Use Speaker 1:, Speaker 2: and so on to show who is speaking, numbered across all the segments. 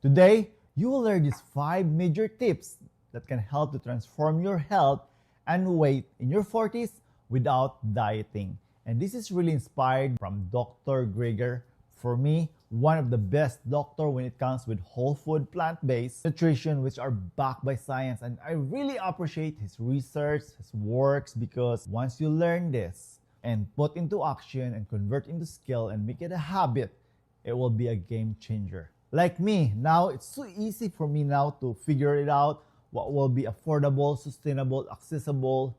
Speaker 1: Today, you will learn these 5 major tips that can help to transform your health and weight in your 40s without dieting. And this is really inspired from Dr. Greger. For me, one of the best doctor when it comes with whole food plant-based nutrition, which are backed by science. And I really appreciate his research, his works, because once you learn this and put into action and convert into skill and make it a habit, it will be a game changer. Like me, now it's so easy for me now to figure it out what will be affordable, sustainable, accessible,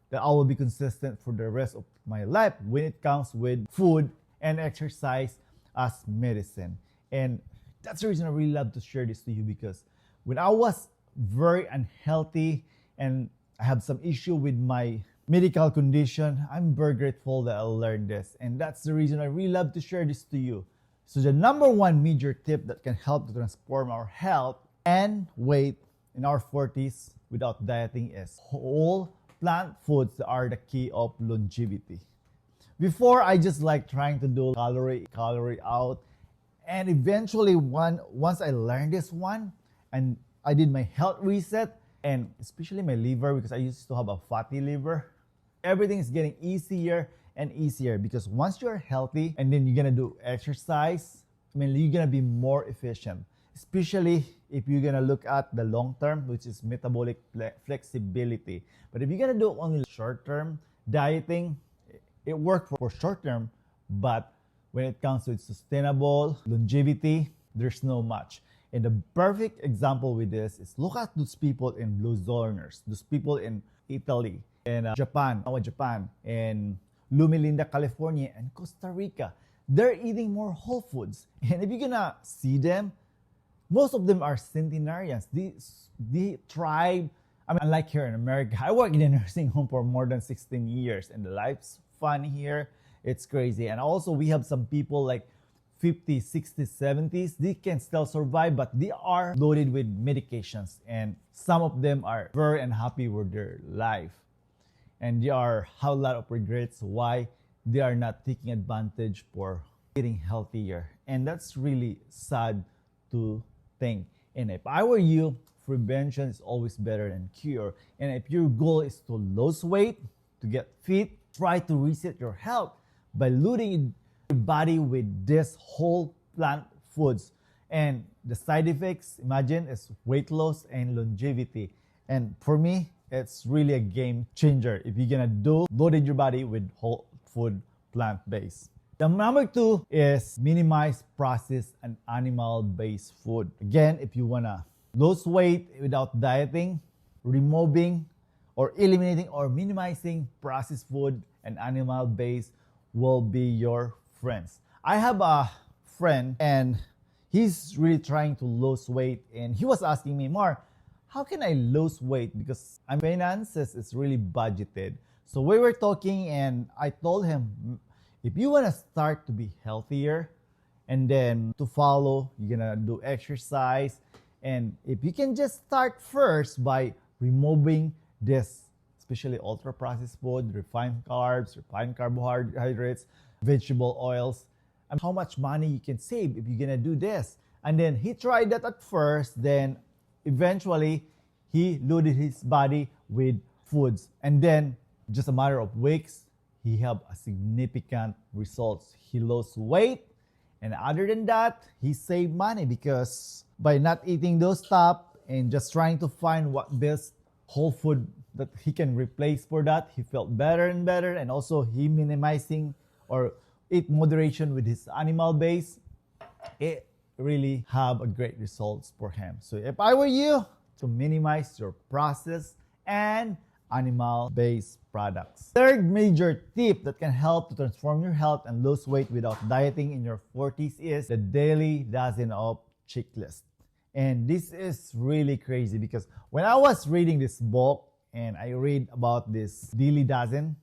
Speaker 1: that I will be consistent for the rest of my life when it comes with food and exercise as medicine. And that's the reason I really love to share this to you, because when I was very unhealthy and I have some issue with my medical condition, I'm very grateful that I learned this. And that's the reason I really love to share this to you. So the number one major tip that can help to transform our health and weight in our 40s without dieting is whole plant foods that are the key of longevity. Before, I just like trying to do calorie out, and eventually once I learned this one and I did my health reset, and especially my liver, because I used to have a fatty liver, everything is getting easier and easier, because once you're healthy and then you're gonna do exercise, you're gonna be more efficient, especially if you're gonna look at the long term, which is metabolic flexibility. But if you're gonna do only short term dieting, it works for short term, but when it comes to sustainable longevity, there's no much. And the perfect example with this is look at those people in Blue Zoners, those people in Italy and Japan, and Loma Linda, California, and Costa Rica. They're eating more whole foods. And if you're gonna see them, most of them are centenarians. They thrive. Unlike here in America, I work in a nursing home for more than 16 years, and the life's fun here. It's crazy. And also, we have some people like 50s, 60s, 70s. They can still survive, but they are loaded with medications. And some of them are very unhappy with their life. And they have a lot of regrets why they are not taking advantage for getting healthier. And that's really sad to think. And if I were you, prevention is always better than cure. And if your goal is to lose weight, to get fit, try to reset your health by loading your body with this whole plant foods. And the side effects, imagine, is weight loss and longevity. And for me, it's really a game changer if you're gonna loaded your body with whole food plant-based. The number 2 is minimize processed and animal-based food. Again, if you wanna lose weight without dieting, removing or eliminating or minimizing processed food and animal-based will be your friends. I have a friend and he's really trying to lose weight, and he was asking me, Mark, how can I lose weight? Because my finances is really budgeted. So we were talking and I told him, if you want to start to be healthier and then to follow, you're going to do exercise. And if you can just start first by removing this, especially ultra processed food, refined carbs, refined carbohydrates, vegetable oils, and how much money you can save if you're going to do this. And then he tried that at first, then eventually, he loaded his body with foods. And then, just a matter of weeks, he had a significant results. He lost weight. And other than that, he saved money, because by not eating those stuff and just trying to find what best whole food that he can replace for that, he felt better and better. And also, he minimizing or eat moderation with his animal base. It really have a great results for him. So if I were you, to minimize your processed and animal-based products. Third major tip that can help to transform your health and lose weight without dieting in your 40s is the daily dozen of checklist. And this is really crazy, because when I was reading this book and I read about this daily dozen,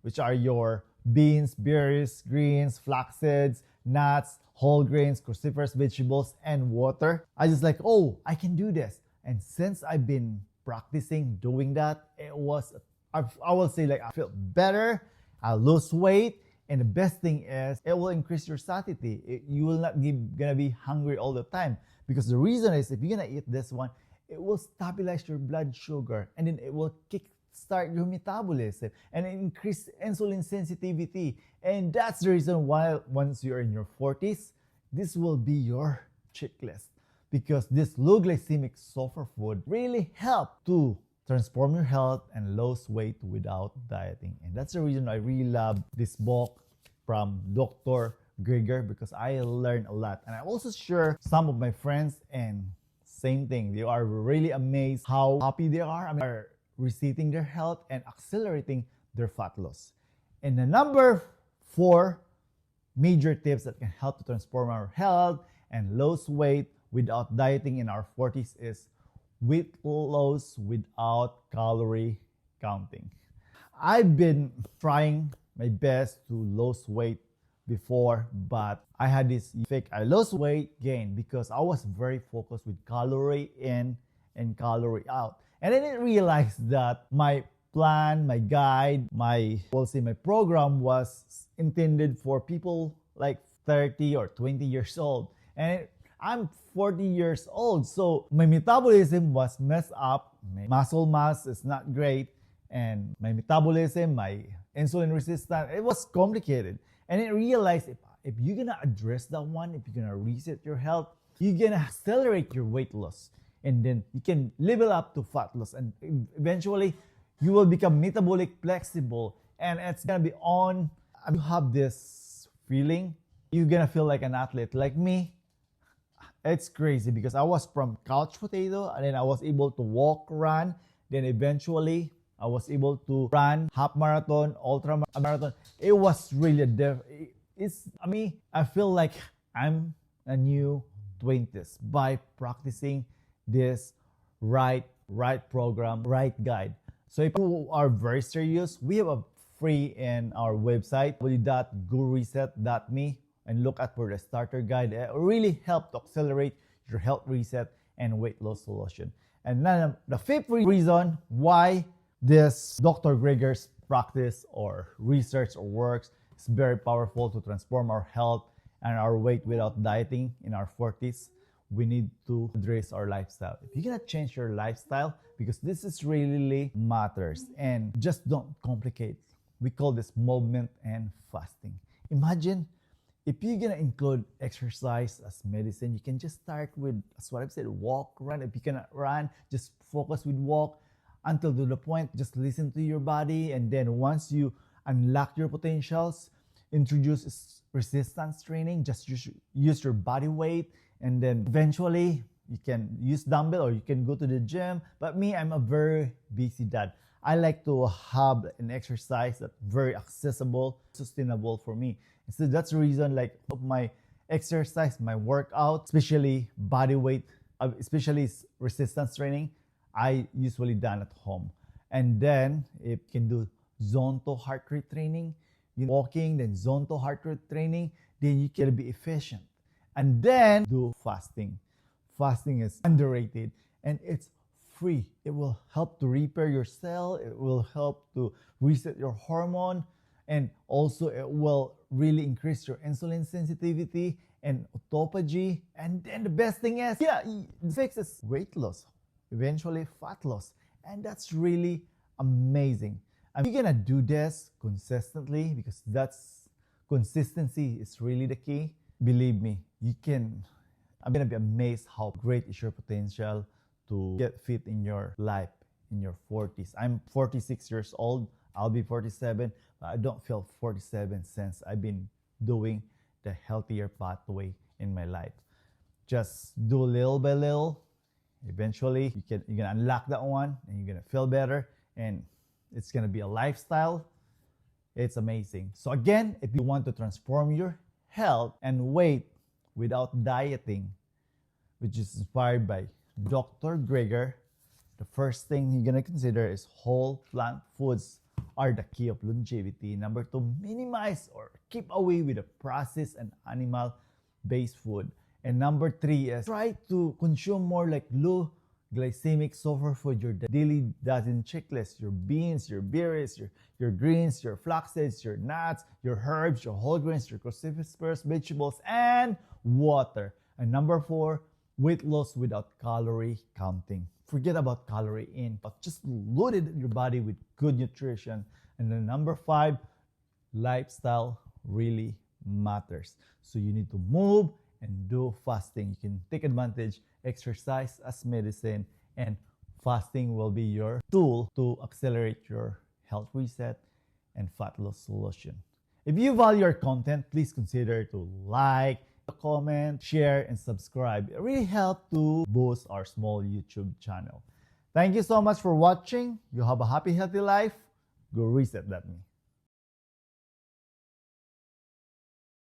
Speaker 1: which are your beans, berries, greens, flax seeds, nuts, whole grains, cruciferous vegetables, and water, I just like, oh, I can do this. And since I've been practicing doing that, I will say, like, I feel better, I lose weight, and the best thing is it will increase your satiety. You will not gonna be hungry all the time, Because the reason is, if you're gonna eat this one, it will stabilize your blood sugar, and then it will kickstart your metabolism and increase insulin sensitivity. And that's the reason why once you're in your 40s, this will be your checklist, because this low glycemic superfood really help to transform your health and lose weight without dieting. And that's the reason I really love this book from Dr. Greger, because I learned a lot. And I also share some of my friends, and same thing, they are really amazed how happy they are. Are resetting their health and accelerating their fat loss. And the number 4 major tips that can help to transform our health and lose weight without dieting in our 40s is weight loss without calorie counting. I've been trying my best to lose weight before, but I had this effect. I lost weight gain because I was very focused with calorie in and calorie out. And I didn't realize that my plan, my guide, my program was intended for people like 30 or 20 years old. And I'm 40 years old, so my metabolism was messed up. My muscle mass is not great, and my metabolism, my insulin resistance, it was complicated. And I realized if you're gonna address that one, if you're gonna reset your health, you're gonna accelerate your weight loss, and then you can level up to fat loss, and eventually you will become metabolic flexible, and it's gonna be on. You have this feeling, you're gonna feel like an athlete. Like me, it's crazy, because I was from couch potato, and then I was able to walk, run, then eventually I was able to run half marathon, ultra marathon. It was really I feel like I'm a new 20s by practicing this right program, right guide. So if you are very serious, we have a free in our website, www.gurureset.me, and look at for the starter guide. It really help to accelerate your health reset and weight loss solution. And then the 5th reason why this Dr. Greger's practice or research or works is very powerful to transform our health and our weight without dieting in our 40s, we need to address our lifestyle. If you're gonna change your lifestyle, because this is really matters, and just don't complicate. We call this movement and fasting. Imagine if you're gonna include exercise as medicine, you can just start with, as what I've said, walk, run. If you cannot run, just focus with walk until to the point, just listen to your body. And then once you unlock your potentials, introduce resistance training, just use your body weight. And then eventually you can use dumbbell or you can go to the gym. But me, I'm a very busy dad. I like to have an exercise that's very accessible, sustainable for me. So that's the reason, like, of my exercise, my workout, especially body weight, especially resistance training, I usually done at home. And then if you can do zone 2 heart rate training, walking, then zone 2 heart rate training, then you can be efficient. And then do fasting. Fasting is underrated and it's free. It will help to repair your cell. It will help to reset your hormone. And also it will really increase your insulin sensitivity and autophagy. And then the best thing is, the fix is weight loss, eventually fat loss. And that's really amazing. And you're gonna do this consistently, because consistency is really the key. Believe me, I'm gonna be amazed how great is your potential to get fit in your life in your 40s. I'm 46 years old. I'll be 47, but I don't feel 47 since I've been doing the healthier pathway in my life. Just do little by little. Eventually, you're gonna unlock that one, and you're gonna feel better, and it's gonna be a lifestyle. It's amazing. So again, if you want to transform your health and weight without dieting, which is inspired by Dr. Greger, the first thing you're gonna consider is whole plant foods are the key of longevity. Number 2, minimize or keep away with the processed and animal-based food. And number 3 is try to consume more like low glycemic superfood, your daily dozen checklist, your beans, your berries, your greens, your flaxseeds, your nuts, your herbs, your whole grains, your cruciferous vegetables, and water. And number 4, weight loss without calorie counting. Forget about calorie in, but just loaded your body with good nutrition. And then number 5, lifestyle really matters. So you need to move and do fasting. You can take advantage, exercise as medicine, and fasting will be your tool to accelerate your health reset and fat loss solution. If you value our content, please consider to like, comment, share, and subscribe. It really helps to boost our small YouTube channel. Thank you so much for watching. You have a happy, healthy life. Go reset that me.